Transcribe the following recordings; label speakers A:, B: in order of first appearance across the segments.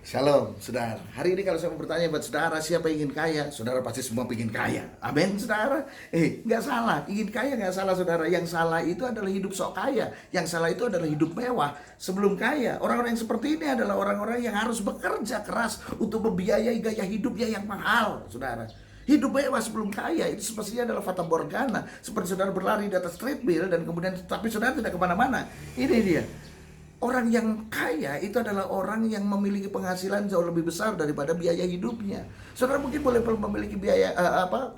A: Shalom, saudara. Hari ini kalau saya mau bertanya buat saudara, siapa yang ingin kaya? Saudara pasti semua ingin kaya. Amin, saudara. Nggak salah. Ingin kaya nggak salah, saudara. Yang salah itu adalah hidup sok kaya. Yang salah itu adalah hidup mewah sebelum kaya. Orang-orang yang seperti ini adalah orang-orang yang harus bekerja keras untuk membiayai gaya hidupnya yang mahal, saudara. Hidup mewah sebelum kaya itu sepertinya adalah fata morgana. Seperti saudara berlari di atas treadmill dan kemudian tapi saudara tidak kemana-mana. Ini dia. Orang yang kaya itu adalah orang yang memiliki penghasilan jauh lebih besar daripada biaya hidupnya. Saudara mungkin boleh memiliki biaya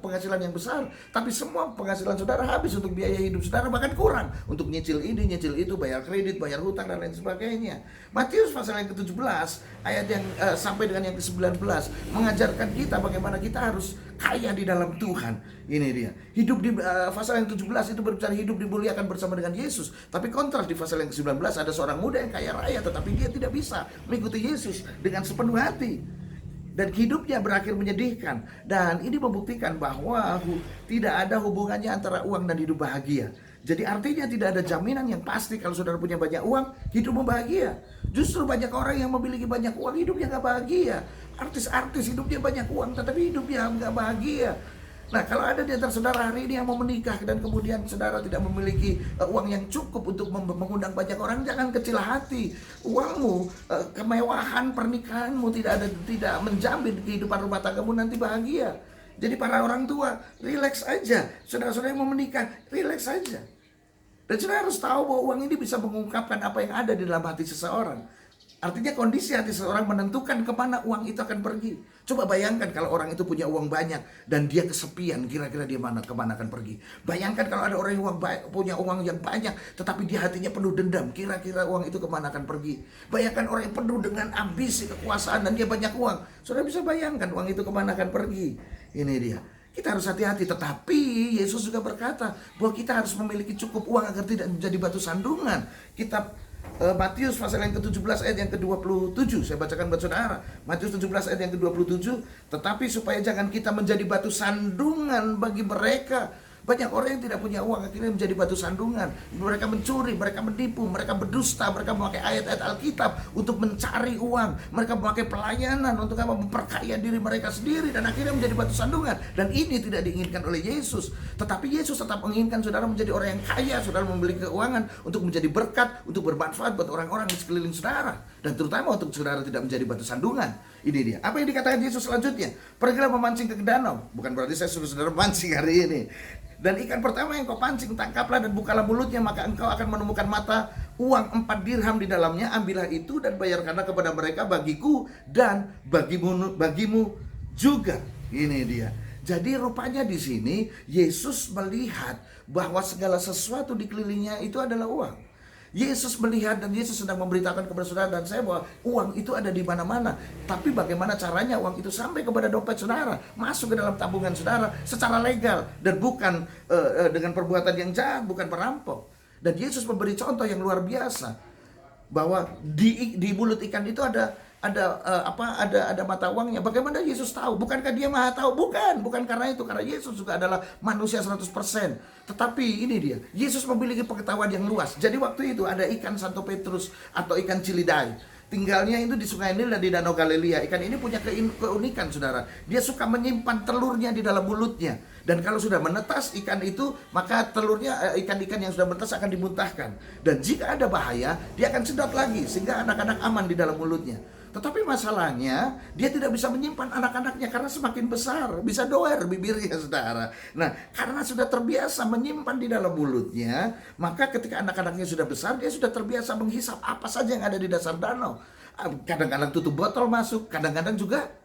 A: penghasilan yang besar, tapi semua penghasilan saudara habis untuk biaya hidup saudara, bahkan kurang untuk nyicil ini, nyicil itu, bayar kredit, bayar hutang dan lain sebagainya. Matius pasal yang ke-17 ayat yang sampai dengan yang ke-19 mengajarkan kita bagaimana kita harus kaya di dalam Tuhan. Ini dia. Hidup di pasal yang 17 itu berbicara hidup dimuliakan bersama dengan Yesus. Tapi kontras di pasal yang ke-19 ada seorang muda yang kaya raya tetapi dia tidak bisa mengikuti Yesus dengan sepenuh hati. Dan hidupnya berakhir menyedihkan. Dan ini membuktikan bahwa tidak ada hubungannya antara uang dan hidup bahagia. Jadi artinya tidak ada jaminan yang pasti kalau saudara punya banyak uang, hidupmu bahagia. Justru banyak orang yang memiliki banyak uang, hidupnya gak bahagia. Artis-artis hidupnya banyak uang, tetapi hidupnya gak bahagia. Nah, kalau ada di antara saudara hari ini yang mau menikah dan kemudian saudara tidak memiliki uang yang cukup untuk mengundang banyak orang, jangan kecil hati. Uangmu, kemewahan pernikahanmu tidak menjamin kehidupan rumah tanggamu nanti bahagia. Jadi para orang tua, relax aja. Saudara-saudara yang mau menikah, relax aja. Dan saudara harus tahu bahwa uang ini bisa mengungkapkan apa yang ada di dalam hati seseorang. Artinya kondisi hati seseorang menentukan kemana uang itu akan pergi. Coba bayangkan kalau orang itu punya uang banyak dan dia kesepian, kira-kira dia kemana akan pergi. Bayangkan kalau ada orang yang punya uang yang banyak tetapi dia hatinya penuh dendam, kira-kira uang itu kemana akan pergi. Bayangkan orang yang penuh dengan ambisi kekuasaan dan dia banyak uang. Saudara bisa bayangkan uang itu kemana akan pergi. Ini dia. Kita harus hati-hati, tetapi Yesus juga berkata bahwa kita harus memiliki cukup uang agar tidak menjadi batu sandungan. Kitab Matius pasal yang ke-17 ayat yang ke-27, saya bacakan buat saudara. Matius 17 ayat yang ke-27, tetapi supaya jangan kita menjadi batu sandungan bagi mereka. Banyak orang yang tidak punya uang akhirnya menjadi batu sandungan. Mereka mencuri, mereka menipu, mereka berdusta, mereka memakai ayat-ayat Alkitab untuk mencari uang. Mereka memakai pelayanan untuk memperkaya diri mereka sendiri dan akhirnya menjadi batu sandungan. Dan ini tidak diinginkan oleh Yesus. Tetapi Yesus tetap menginginkan saudara menjadi orang yang kaya, saudara memiliki keuangan untuk menjadi berkat, untuk bermanfaat buat orang-orang di sekeliling saudara. Dan terutama untuk saudara tidak menjadi batu sandungan. Ini dia. Apa yang dikatakan Yesus selanjutnya? Pergilah memancing ke danau. Bukan berarti saya suruh saudara memancing hari ini. Dan ikan pertama yang kau pancing, tangkaplah dan bukalah mulutnya, maka engkau akan menemukan mata uang 4 dirham di dalamnya. Ambillah itu dan bayarkanlah kepada mereka bagiku dan bagimu juga. Ini dia. Jadi rupanya di sini Yesus melihat bahwa segala sesuatu di kelilingnya itu adalah uang. Yesus melihat dan Yesus sedang memberitakan kepada saudara dan saya bahwa uang itu ada di mana-mana. Tapi bagaimana caranya uang itu sampai kepada dompet saudara, masuk ke dalam tabungan saudara secara legal dan bukan dengan perbuatan yang jahat, bukan perampok. Dan Yesus memberi contoh yang luar biasa bahwa di mulut ikan itu ada mata uangnya. Bagaimana Yesus tahu? Bukankah dia maha tahu? Bukan karena itu, karena Yesus juga adalah manusia 100%. Tetapi ini dia, Yesus memiliki pengetahuan yang luas. Jadi waktu itu ada ikan Santo Petrus atau ikan Cilidai. Tinggalnya itu di Sungai Nil dan di Danau Galilea. Ikan ini punya keunikan, saudara. Dia suka menyimpan telurnya di dalam mulutnya. Dan kalau sudah menetas ikan itu, maka telurnya, ikan-ikan yang sudah menetas akan dimuntahkan. Dan jika ada bahaya, dia akan sedot lagi sehingga anak-anak aman di dalam mulutnya. Tetapi masalahnya, dia tidak bisa menyimpan anak-anaknya karena semakin besar, bisa doer bibirnya, saudara. Nah, karena sudah terbiasa menyimpan di dalam mulutnya, maka ketika anak-anaknya sudah besar, dia sudah terbiasa menghisap apa saja yang ada di dasar danau. Kadang-kadang tutup botol masuk, kadang-kadang juga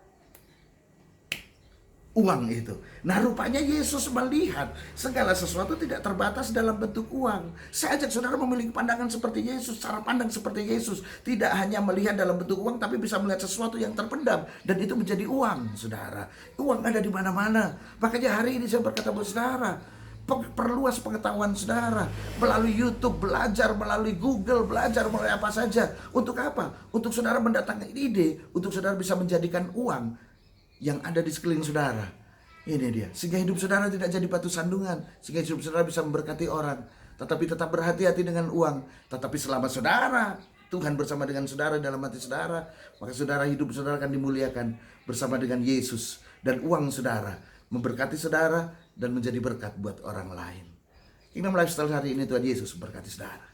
A: uang itu. Nah, rupanya Yesus melihat segala sesuatu tidak terbatas dalam bentuk uang. Saya ajak saudara memiliki pandangan seperti Yesus, cara pandang seperti Yesus. Tidak hanya melihat dalam bentuk uang, tapi bisa melihat sesuatu yang terpendam. Dan itu menjadi uang, saudara. Uang ada di mana-mana. Makanya hari ini saya berkata buat saudara, perluas pengetahuan saudara melalui YouTube, belajar melalui Google, belajar melalui apa saja. Untuk apa? Untuk saudara mendatangkan ide, untuk saudara bisa menjadikan uang yang ada di sekeliling saudara. Ini dia. Sehingga hidup saudara tidak jadi batu sandungan. Sehingga hidup saudara bisa memberkati orang. Tetapi tetap berhati-hati dengan uang. Tetapi selama saudara Tuhan bersama dengan saudara dalam hati saudara, maka saudara, hidup saudara akan dimuliakan bersama dengan Yesus. Dan uang saudara memberkati saudara dan menjadi berkat buat orang lain. Kingdom Lifestyle hari ini, Tuhan Yesus memberkati saudara.